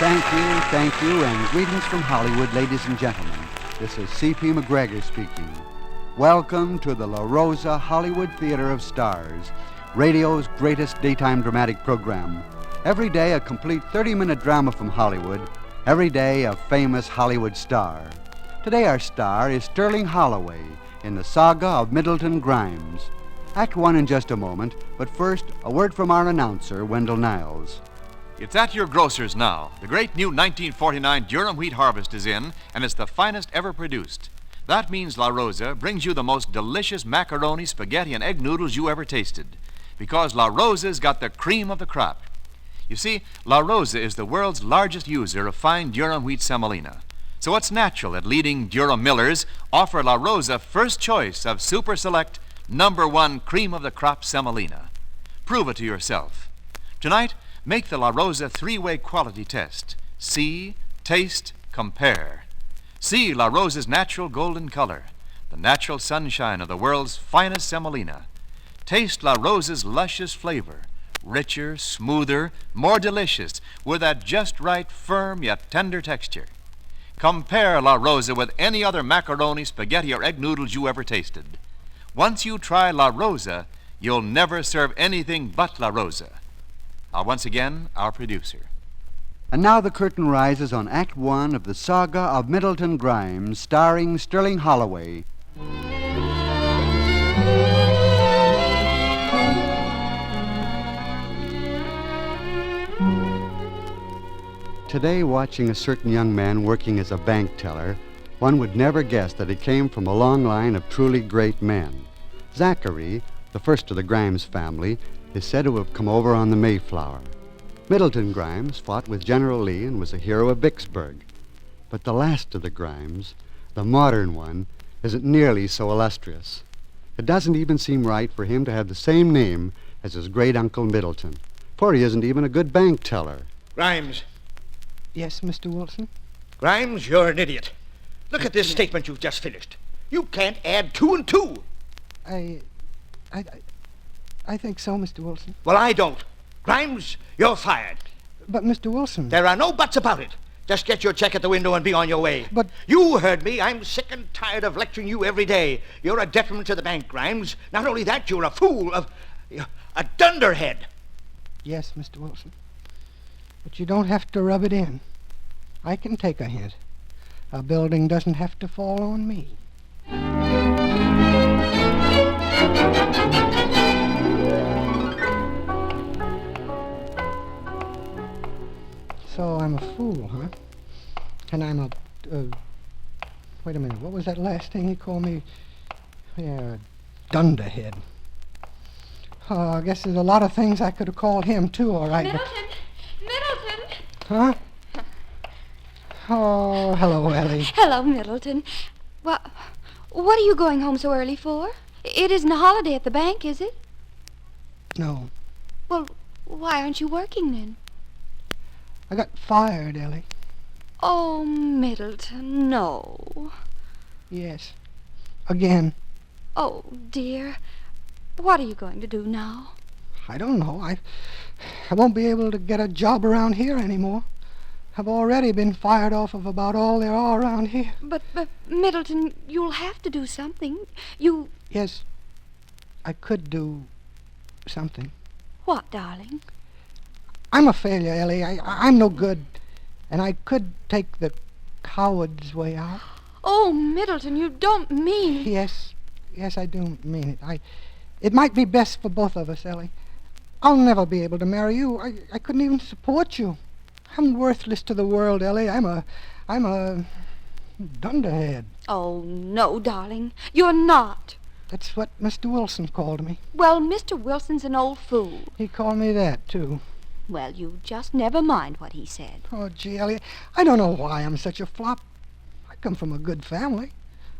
Thank you, and greetings from Hollywood, ladies and gentlemen. This is C.P. McGregor speaking. Welcome to the La Rosa Hollywood Theater of Stars, radio's greatest daytime dramatic program. Every day, a complete 30-minute drama from Hollywood. Every day, a famous Hollywood star. Today, our star is Sterling Holloway in the Saga of Middleton Grimes. Act one in just a moment, but first, a word from our announcer, Wendell Niles. It's at your grocer's now. The great new 1949 Durham wheat harvest is in, and it's the finest ever produced. That means La Rosa brings you the most delicious macaroni, spaghetti, and egg noodles you ever tasted. Because La Rosa's got the cream of the crop. You see, La Rosa is the world's largest user of fine Durham wheat semolina. So it's natural that leading Durham millers offer La Rosa first choice of super select #1 cream of the crop semolina. Prove it to yourself. Tonight, make the La Rosa three-way quality test. See, taste, compare. See La Rosa's natural golden color, the natural sunshine of the world's finest semolina. Taste La Rosa's luscious flavor, richer, smoother, more delicious, with that just right, firm yet tender texture. Compare La Rosa with any other macaroni, spaghetti, or egg noodles you ever tasted. Once you try La Rosa, you'll never serve anything but La Rosa. Now, once again, our producer. And now the curtain rises on Act One of the Saga of Middleton Grimes, starring Sterling Holloway. Today, watching a certain young man working as a bank teller, one would never guess that he came from a long line of truly great men. Zachary, the first of the Grimes family, is said to have come over on the Mayflower. Middleton Grimes fought with General Lee and was a hero of Vicksburg. But the last of the Grimes, the modern one, isn't nearly so illustrious. It doesn't even seem right for him to have the same name as his great-uncle Middleton, for he isn't even a good bank teller. Grimes. Yes, Mr. Wilson? Grimes, you're an idiot. Look at this statement you've just finished. You can't add 2 and 2. I think so, Mr. Wilson. Well, I don't. Grimes, you're fired. But, Mr. Wilson... There are no buts about it. Just get your check at the window and be on your way. But... You heard me. I'm sick and tired of lecturing you every day. You're a detriment to the bank, Grimes. Not only that, you're a fool, a dunderhead. Yes, Mr. Wilson. But you don't have to rub it in. I can take a hint. A building doesn't have to fall on me. So I'm a fool, huh? And I'm wait a minute, what was that last thing he called me? Yeah, dunderhead. Oh, I guess there's a lot of things I could have called him, too, all right. Middleton! Huh? Oh, hello, Ellie. Hello, Middleton. Well, what are you going home so early for? It isn't a holiday at the bank, is it? No. Well, why aren't you working then? I got fired, Ellie. Oh, Middleton, no. Yes. Again. Oh, dear. What are you going to do now? I don't know. I won't be able to get a job around here anymore. I've already been fired off of about all there are around here. But Middleton, you'll have to do something. Yes, I could do something. What, darling? I'm a failure, Ellie. I'm no good. And I could take the coward's way out. Oh, Middleton, you don't mean... Yes, I do mean it. It might be best for both of us, Ellie. I'll never be able to marry you. I couldn't even support you. I'm worthless to the world, Ellie. I'm a dunderhead. Oh, no, darling. You're not. That's what Mr. Wilson called me. Well, Mr. Wilson's an old fool. He called me that, too. Well, you just never mind what he said. Oh, gee, Ellie, I don't know why I'm such a flop. I come from a good family.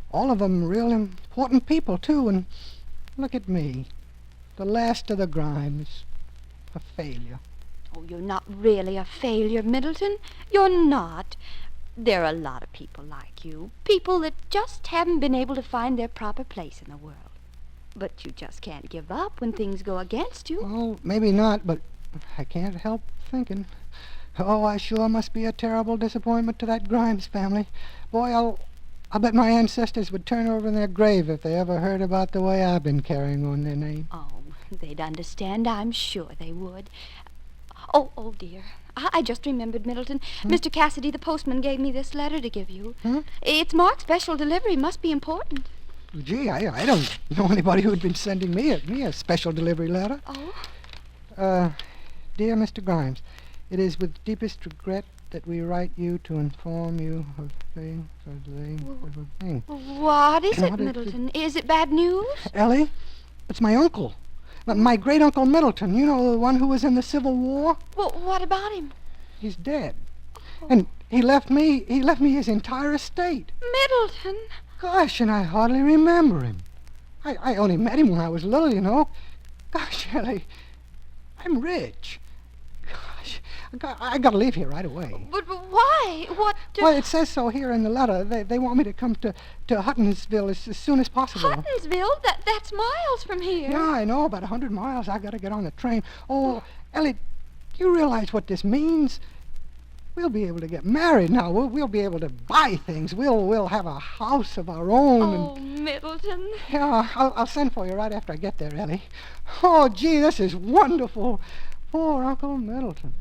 All of them real important people, too, and look at me. The last of the Grimes. A failure. Oh, you're not really a failure, Middleton. You're not. There are a lot of people like you. People that just haven't been able to find their proper place in the world. But you just can't give up when things go against you. Oh, maybe not, but I can't help thinking. Oh, I sure must be a terrible disappointment to that Grimes family. Boy, I'll bet my ancestors would turn over in their grave if they ever heard about the way I've been carrying on their name. Oh, they'd understand. I'm sure they would. Oh, dear. I just remembered, Middleton. Mr. Cassidy, the postman, gave me this letter to give you. It's marked special delivery. Must be important. Gee, I don't know anybody who'd been sending me a special delivery letter. Oh? Dear Mr. Grimes, it is with deepest regret that we write you to inform you of thing. What is it, Middleton? Is it bad news? Ellie, it's my uncle. My great-uncle Middleton, you know, the one who was in the Civil War. Well, what about him? He's dead. And he left me his entire estate. Middleton? Gosh, and I hardly remember him. I only met him when I was little, you know. Gosh, Ellie, I'm rich. Gosh, I gotta leave here right away. But why? What? Well, it says so here in the letter. They want me to come to Huttonsville as soon as possible. Huttonsville? That's miles from here. Yeah, I know. About 100 miles. I gotta get on the train. Oh, Ellie, do you realize what this means? We'll be able to get married now. We'll be able to buy things. We'll have a house of our own. Oh, Middleton. Yeah, I'll send for you right after I get there, Ellie. Oh, gee, this is wonderful. Poor Uncle Middleton.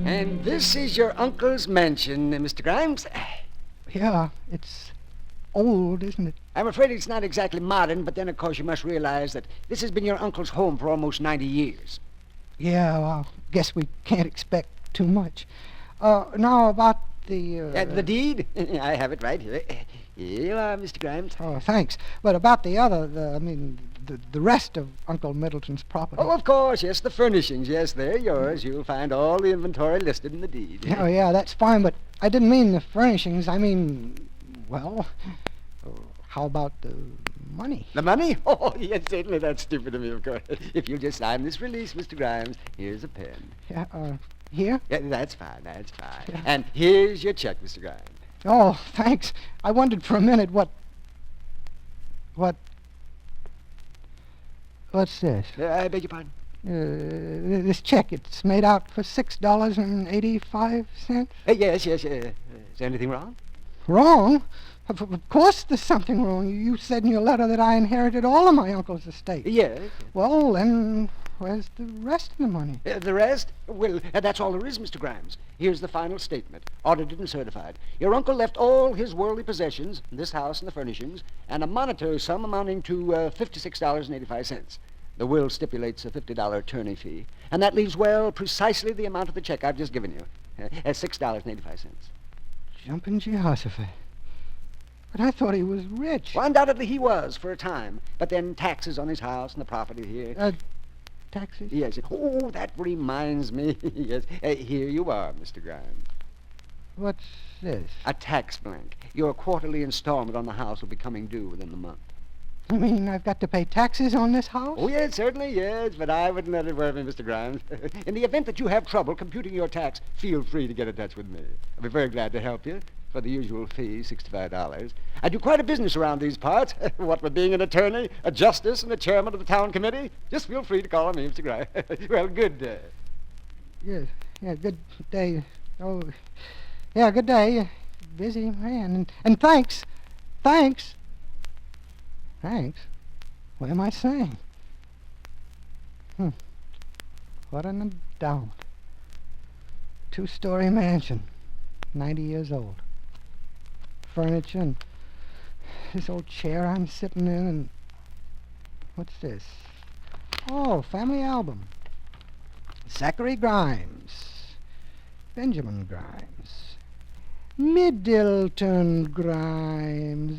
And this is your uncle's mansion, Mr. Grimes. Yeah, it's old, isn't it? I'm afraid it's not exactly modern, but then, of course, you must realize that this has been your uncle's home for almost 90 years. Yeah, well, I guess we can't expect too much. Now, about the deed? I have it right here. Here you are, Mr. Grimes. Oh, thanks. But about the rest of Uncle Middleton's property. Oh, of course, yes, the furnishings. Yes, they're yours. You'll find all the inventory listed in the deed. Oh, yeah, that's fine, but I didn't mean the furnishings. I mean, well, how about the money? The money? Oh, yes, certainly. That's stupid of me, of course. If you'll just sign this release, Mr. Grimes, here's a pen. Yeah, here? Yeah, that's fine, that's fine. Yeah. And here's your check, Mr. Grimes. Oh, thanks. I wondered for a minute what's this? I beg your pardon? This check, it's made out for $6.85. Yes. Is there anything wrong? Wrong? Of course there's something wrong. You said in your letter that I inherited all of my uncle's estate. Yes. Well, then, where's the rest of the money? The rest? Well, that's all there is, Mr. Grimes. Here's the final statement, audited and certified. Your uncle left all his worldly possessions, this house and the furnishings, and a monetary sum amounting to $56.85. The will stipulates a $50 attorney fee, and that leaves, well, precisely the amount of the check I've just given you, $6.85. Jumping Jehoshaphat. But I thought he was rich. Well, undoubtedly he was for a time, but then taxes on his house and the property here. Taxes? Yes. Oh, that reminds me. Yes. Here you are, Mr. Grimes. What's this? A tax blank. Your quarterly installment on the house will be coming due within the month. You mean I've got to pay taxes on this house? Oh, yes, certainly, yes, but I wouldn't let it worry me, Mr. Grimes. In the event that you have trouble computing your tax, feel free to get in touch with me. I'll be very glad to help you. For the usual fee, $65. I do quite a business around these parts. What with being an attorney, a justice, and the chairman of the town committee. Just feel free to call on me, Mr. Grimes. Well, good day. Yes, yeah, good day. Oh, yeah, good day. Busy man. And thanks. Thanks? What am I saying? What an endowment. 2-story mansion, 90 years old. Furniture and this old chair I'm sitting in, and what's this? Oh, family album. Zachary Grimes, Benjamin Grimes, Middleton Grimes.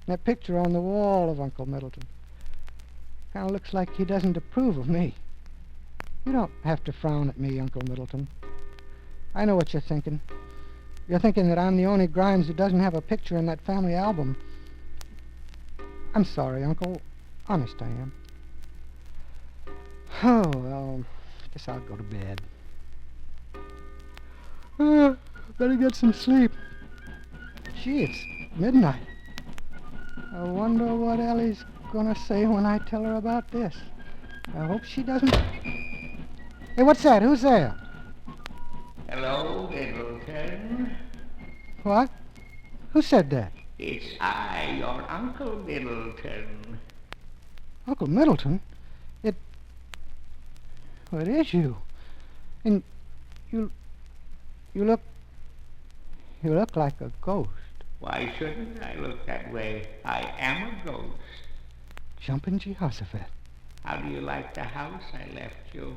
That picture on the wall of Uncle Middleton kind of looks like he doesn't approve of me. You don't have to frown at me, Uncle Middleton. I know what you're thinking. You're thinking that I'm the only Grimes who doesn't have a picture in that family album. I'm sorry, Uncle. Honest, I am. Oh, well, I guess I'll go to bed. Better get some sleep. Gee, it's midnight. I wonder what Ellie's gonna say when I tell her about this. I hope she doesn't... Hey, what's that? Who's there? Hello, Middleton. What? Who said that? It's I, your Uncle Middleton. Uncle Middleton? Well, it is you. And you look like a ghost. Why shouldn't I look that way? I am a ghost. Jumping Jehoshaphat. How do you like the house I left you?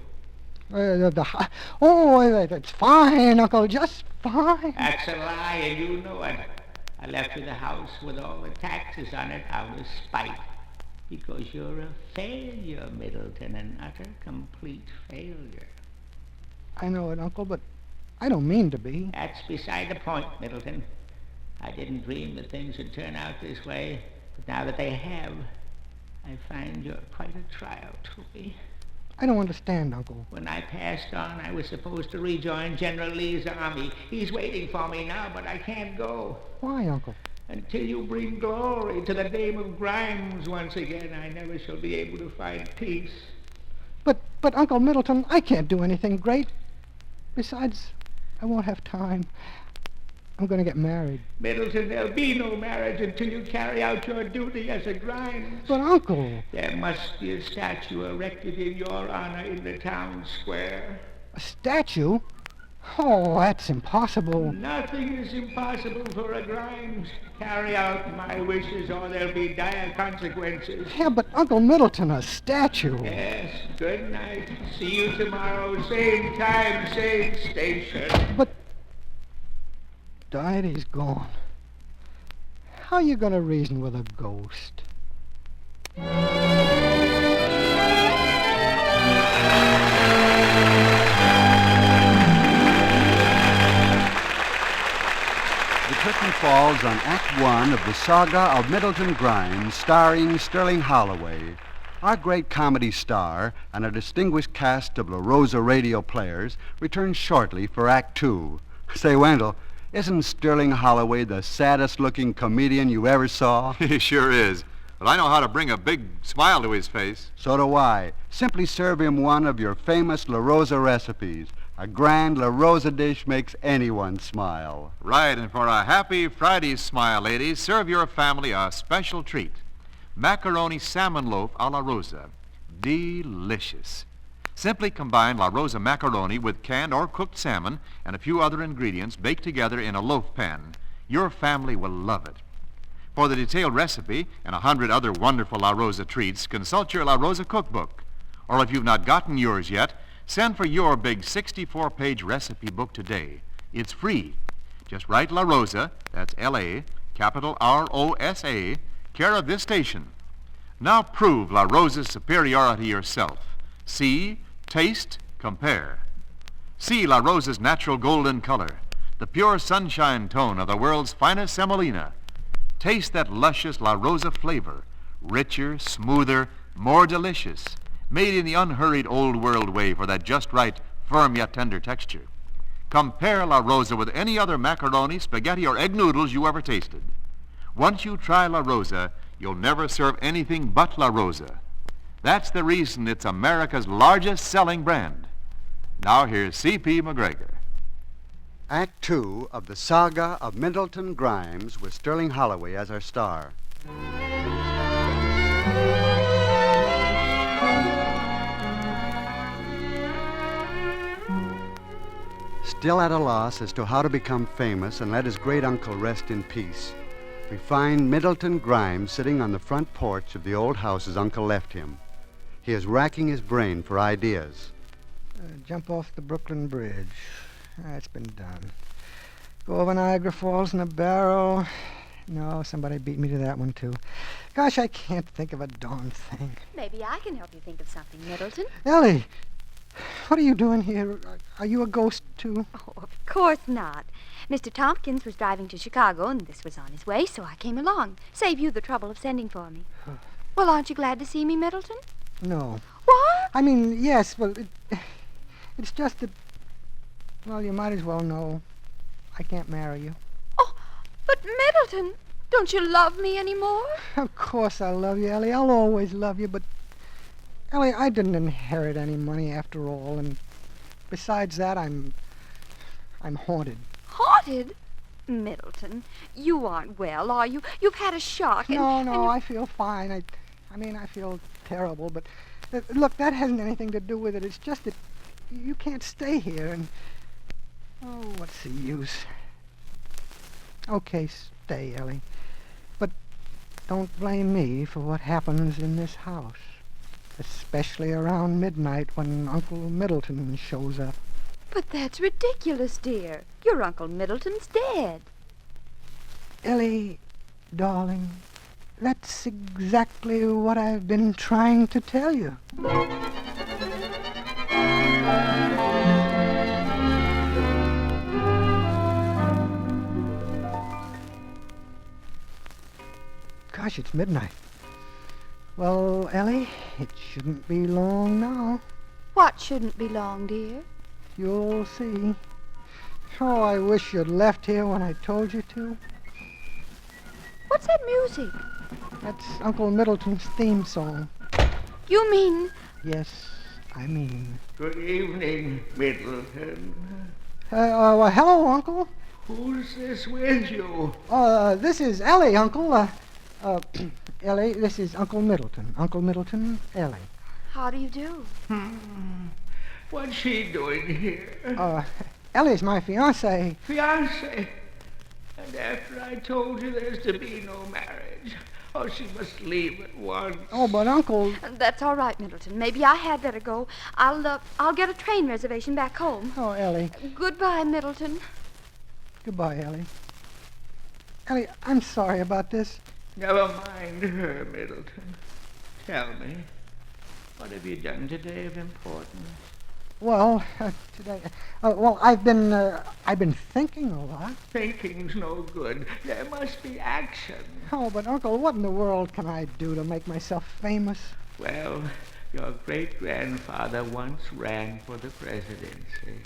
That's fine, Uncle, just fine. That's a lie, and you know it. I left you the house with all the taxes on it out of spite. Because you're a failure, Middleton, an utter, complete failure. I know it, Uncle, but I don't mean to be. That's beside the point, Middleton. I didn't dream that things would turn out this way, but now that they have, I find you're quite a trial to me. I don't understand, Uncle. When I passed on, I was supposed to rejoin General Lee's army. He's waiting for me now, but I can't go. Why, Uncle? Until you bring glory to the name of Grimes once again, I never shall be able to find peace. But Uncle Middleton, I can't do anything great. Besides, I won't have time. I'm going to get married. Middleton, there'll be no marriage until you carry out your duty as a Grimes. But, Uncle... There must be a statue erected in your honor in the town square. A statue? Oh, that's impossible. Nothing is impossible for a Grimes. Carry out my wishes or there'll be dire consequences. Yeah, but Uncle Middleton, a statue. Yes, good night. See you tomorrow, same time, same station. But Diety's gone. How are you going to reason with a ghost? The curtain falls on Act One of the Saga of Middleton Grimes, starring Sterling Holloway. Our great comedy star and a distinguished cast of La Rosa radio players return shortly for Act Two. Say, Wendell, isn't Sterling Holloway the saddest-looking comedian you ever saw? He sure is. But I know how to bring a big smile to his face. So do I. Simply serve him one of your famous La Rosa recipes. A grand La Rosa dish makes anyone smile. Right, and for a happy Friday smile, ladies, serve your family a special treat. Macaroni salmon loaf a la Rosa. Delicious. Simply combine La Rosa macaroni with canned or cooked salmon and a few other ingredients baked together in a loaf pan. Your family will love it. For the detailed recipe and 100 other wonderful La Rosa treats, consult your La Rosa cookbook. Or if you've not gotten yours yet, send for your big 64-page recipe book today. It's free. Just write La Rosa, that's L-A, capital R-O-S-A, care of this station. Now prove La Rosa's superiority yourself. See, taste, compare. See La Rosa's natural golden color, the pure sunshine tone of the world's finest semolina. Taste that luscious La Rosa flavor, richer, smoother, more delicious, made in the unhurried old world way for that just right, firm yet tender texture. Compare La Rosa with any other macaroni, spaghetti, or egg noodles you ever tasted. Once you try La Rosa, you'll never serve anything but La Rosa. That's the reason it's America's largest selling brand. Now here's C.P. McGregor. Act Two of the Saga of Middleton Grimes with Sterling Holloway as our star. Still at a loss as to how to become famous and let his great uncle rest in peace, we find Middleton Grimes sitting on the front porch of the old house his uncle left him. He is racking his brain for ideas. Jump off the Brooklyn Bridge. That's been done. Go over Niagara Falls in a barrel. No, somebody beat me to that one, too. Gosh, I can't think of a darn thing. Maybe I can help you think of something, Middleton. Ellie, what are you doing here? Are you a ghost, too? Oh, of course not. Mr. Tompkins was driving to Chicago, and this was on his way, so I came along. Save you the trouble of sending for me. Well, aren't you glad to see me, Middleton? No. What? I mean, yes, well, it's just that, well, you might as well know. I can't marry you. Oh, but Middleton, don't you love me anymore? Of course I love you, Ellie. I'll always love you, but... Ellie, I didn't inherit any money after all, and besides that, I'm haunted. Haunted? Middleton, you aren't well, are you? You've had a shock. No, I feel fine. I feel terrible, but look, that hasn't anything to do with it. It's just that you can't stay here, and oh, what's the use? Okay, stay, Ellie, but don't blame me for what happens in this house, especially around midnight when Uncle Middleton shows up. But that's ridiculous, dear. Your Uncle Middleton's dead. Ellie, darling, that's exactly what I've been trying to tell you. Gosh, it's midnight. Well, Ellie, it shouldn't be long now. What shouldn't be long, dear? You'll see. Oh, I wish you'd left here when I told you to. What's that music? That's Uncle Middleton's theme song. You mean... Yes, I mean. Good evening, Middleton. Well, hello, Uncle. Who's this with you? This is Ellie, Uncle. Ellie, this is Uncle Middleton. Uncle Middleton, Ellie. How do you do? What's she doing here? Ellie's my fiancée. Fiancé? And after I told you there's to be no marriage, oh, she must leave at once. Oh, but Uncle... That's all right, Middleton. Maybe I had better go. I'll get a train reservation back home. Oh, Ellie. Goodbye, Middleton. Goodbye, Ellie. Ellie, I'm sorry about this. Never mind her, Middleton. Tell me, what have you done today of importance? Well, today... I've been thinking a lot. Thinking's no good. There must be action. Oh, but Uncle, what in the world can I do to make myself famous? Well, your great-grandfather once ran for the presidency.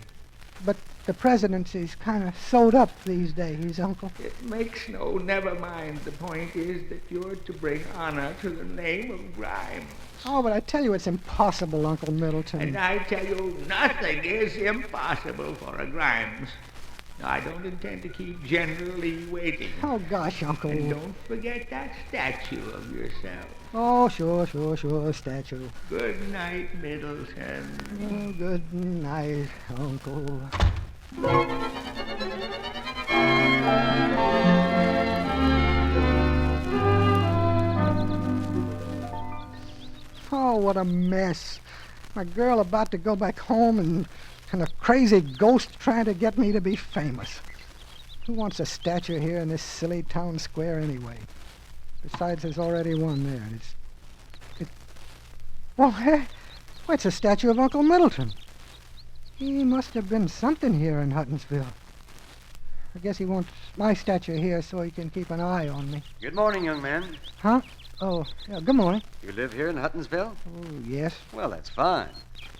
But the presidency's kind of sewed up these days, Uncle. It makes no, never mind. The point is that you're to bring honor to the name of Grimes. Oh, but I tell you it's impossible, Uncle Middleton. And I tell you, nothing is impossible for a Grimes. I don't intend to keep General Lee waiting. Oh, gosh, Uncle. And don't forget that statue of yourself. Oh, sure, statue. Good night, Middleton. Oh, good night, Uncle. Oh, what a mess. My girl about to go back home and a crazy ghost trying to get me to be famous. Who wants a statue here in this silly town square anyway? Besides, there's already one there. It's a statue of Uncle Middleton. He must have been something here in Huttonsville. I guess he wants my statue here so he can keep an eye on me. Good morning, young man. Huh? Oh, yeah, good morning. You live here in Huttonsville? Oh, yes. Well, that's fine.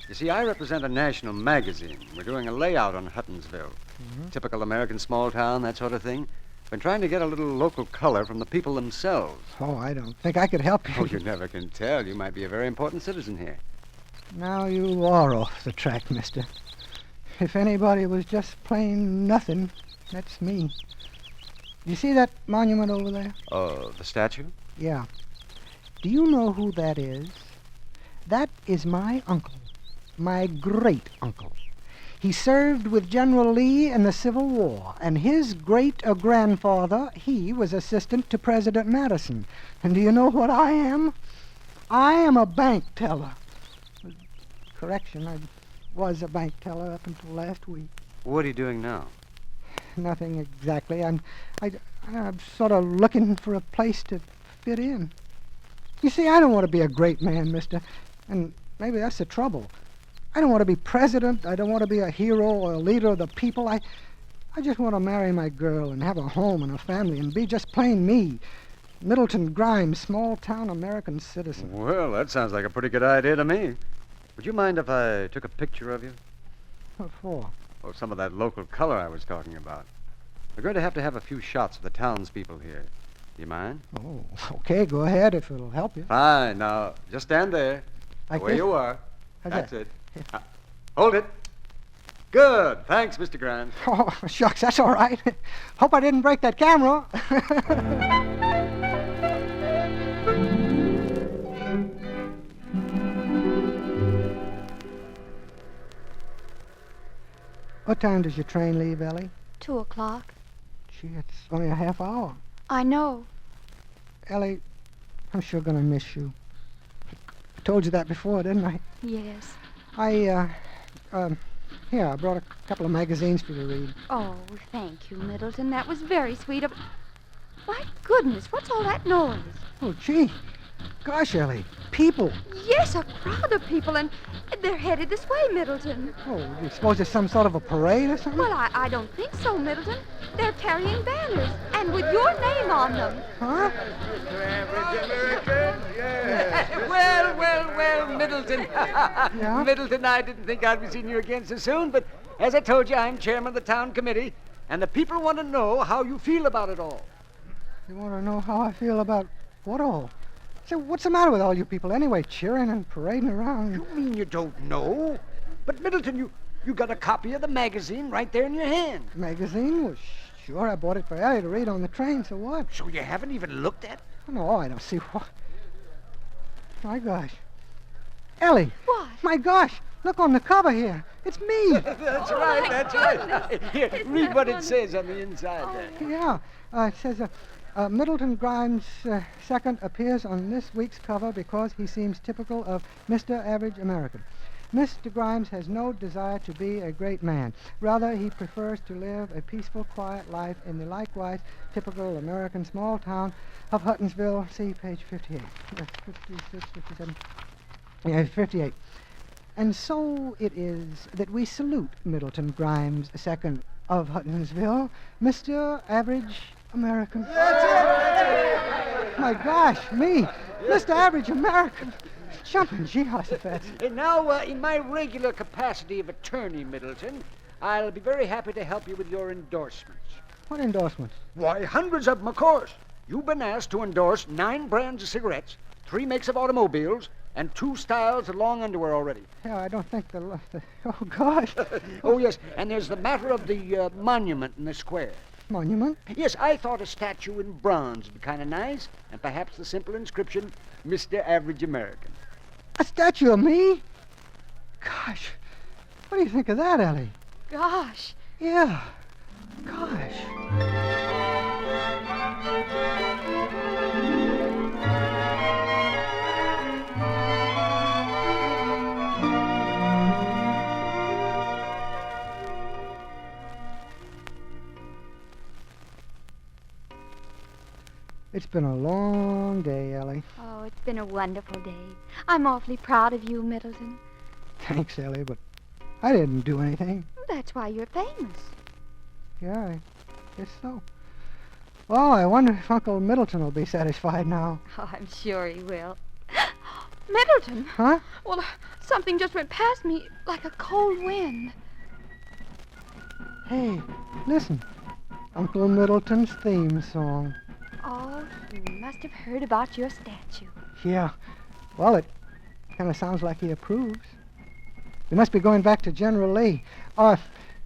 You see, I represent a national magazine. We're doing a layout on Huttonsville. Mm-hmm. Typical American small town, that sort of thing. Been trying to get a little local color from the people themselves. Oh, I don't think I could help you. Oh, you never can tell. You might be a very important citizen here. Now you are off the track, mister. If anybody was just plain nothing, that's me. You see that monument over there? Oh, the statue? Yeah. Do you know who that is? That is my uncle. My great-uncle. He served with General Lee in the Civil War, and his great-grandfather, he was assistant to President Madison. And do you know what I am? I am a bank teller. Correction, I was a bank teller up until last week. What are you doing now? Nothing exactly. I'm sort of looking for a place to fit in. You see, I don't want to be a great man, mister, and maybe that's the trouble. I don't want to be president. I don't want to be a hero or a leader of the people. I just want to marry my girl and have a home and a family and be just plain me. Middleton Grimes, small-town American citizen. Well, that sounds like a pretty good idea to me. Would you mind if I took a picture of you? What for? Oh, some of that local color I was talking about. We're going to have a few shots of the townspeople here. Do you mind? Oh, okay, go ahead if it'll help you. Fine. Now, just stand there. Like Where this? you are. How's That's that? it. Hold it. Good. Thanks, Mr. Grimes. Oh, shucks, that's all right. Hope I didn't break that camera. What time does your train leave, Ellie? 2:00. Gee, it's only a half hour. I know. Ellie, I'm sure gonna miss you. I told you that before, didn't I? Yes. Here, I brought a couple of magazines for you to read. Oh, thank you, Middleton. That was very sweet of... My goodness, what's all that noise? Oh, gee. Gosh, Ellie, people. Yes, a crowd of people, and they're headed this way, Middleton. Oh, you suppose it's some sort of a parade or something? Well, I don't think so, Middleton. They're carrying banners, and with your name on them. Huh? Well, Middleton. Yeah? Middleton, I didn't think I'd be seeing you again so soon, but as I told you, I'm chairman of the town committee, and the people want to know how you feel about it all. You want to know how I feel about what all? So what's the matter with all you people anyway, cheering and parading around? You mean you don't know? But, Middleton, you got a copy of the magazine right there in your hand. Magazine? Well, sure, I bought it for Ellie to read on the train, so what? So you haven't even looked at it? No, I don't see what. My gosh. Ellie! What? My gosh! Look on the cover here. It's me! That's Oh, right, my that's goodness. right. Here, Isn't read that what it wonderful? says on the inside there. Yeah. It says, Middleton Grimes II appears on this week's cover because he seems typical of Mr. Average American. Mr. Grimes has no desire to be a great man. Rather, he prefers to live a peaceful, quiet life in the likewise typical American small town of Huttonsville. See page 58. 56, 57. Yeah, 58. And so it is that we salute Middleton Grimes II of Huttonsville, Mr. Average American. My gosh, me, Mr. Average American. Jumping Jehoshaphat. And now, in my regular capacity of attorney, Middleton, I'll be very happy to help you with your endorsements. What endorsements? Why, hundreds of them, of course. You've been asked to endorse 9 brands of cigarettes, 3 makes of automobiles, and 2 styles of long underwear already. Yeah, I don't think oh, gosh. Oh, yes, and there's the matter of the monument in the square. Monument? Yes, I thought a statue in bronze would be kind of nice, and perhaps the simple inscription, Mr. Average American. A statue of me? Gosh, what do you think of that, Ellie? Gosh. Yeah, gosh. It's been a long day, Ellie. Oh, it's been a wonderful day. I'm awfully proud of you, Middleton. Thanks, Ellie, but I didn't do anything. That's why you're famous. Yeah, I guess so. Well, I wonder if Uncle Middleton will be satisfied now. Oh, I'm sure he will. Middleton! Huh? Well, something just went past me like a cold wind. Hey, listen. Uncle Middleton's theme song. Oh, he must have heard about your statue. Yeah. Well, it kind of sounds like he approves. We must be going back to General Lee.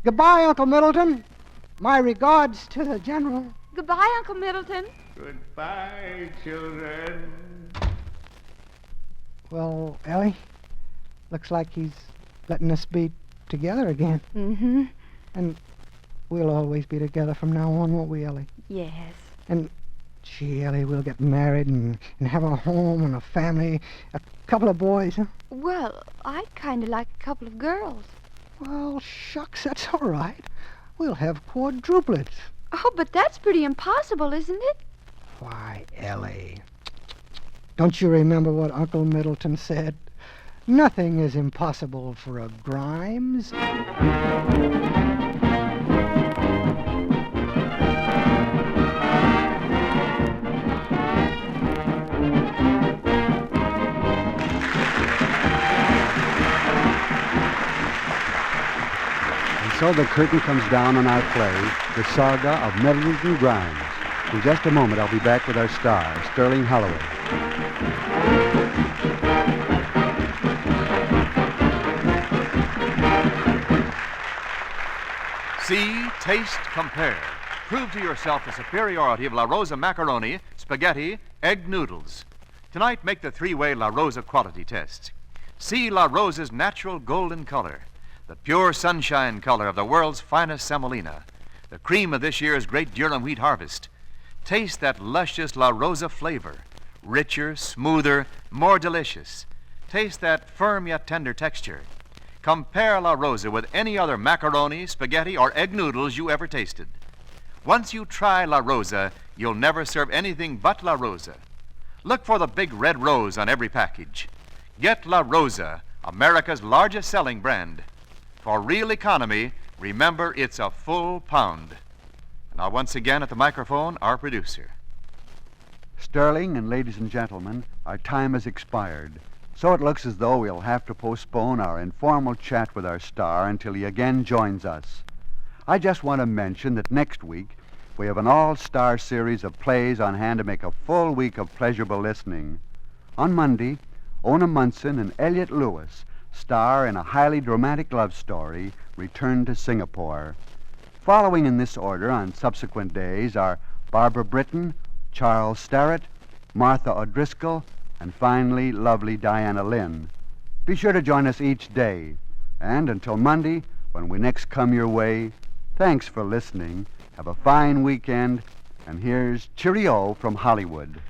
Goodbye, Uncle Middleton. My regards to the General. Goodbye, Uncle Middleton. Goodbye, children. Well, Ellie, looks like he's letting us be together again. Mm-hmm. And we'll always be together from now on, won't we, Ellie? Yes. And, gee, Ellie, we'll get married and have a home and a family, a couple of boys, huh? Well, I'd kind of like a couple of girls. Well, shucks, that's all right. We'll have quadruplets. Oh, but that's pretty impossible, isn't it? Why, Ellie, don't you remember what Uncle Middleton said? Nothing is impossible for a Grimes. So the curtain comes down on our play, The Saga of Middleton Grimes. In just a moment, I'll be back with our star, Sterling Holloway. See, taste, compare. Prove to yourself the superiority of La Rosa macaroni, spaghetti, egg noodles. Tonight, make the three-way La Rosa quality test. See La Rosa's natural golden color, the pure sunshine color of the world's finest semolina, the cream of this year's great durum wheat harvest. Taste that luscious La Rosa flavor, richer, smoother, more delicious. Taste that firm yet tender texture. Compare La Rosa with any other macaroni, spaghetti, or egg noodles you ever tasted. Once you try La Rosa, you'll never serve anything but La Rosa. Look for the big red rose on every package. Get La Rosa, America's largest selling brand. For real economy, remember it's a full pound. Now, once again at the microphone, our producer. Sterling and ladies and gentlemen, our time has expired. So it looks as though we'll have to postpone our informal chat with our star until he again joins us. I just want to mention that next week we have an all-star series of plays on hand to make a full week of pleasurable listening. On Monday, Ona Munson and Elliot Lewis star in a highly dramatic love story, Return to Singapore. Following in this order on subsequent days are Barbara Britton, Charles Starrett, Martha O'Driscoll, and finally, lovely Diana Lynn. Be sure to join us each day. And until Monday, when we next come your way, thanks for listening. Have a fine weekend. And here's cheerio from Hollywood.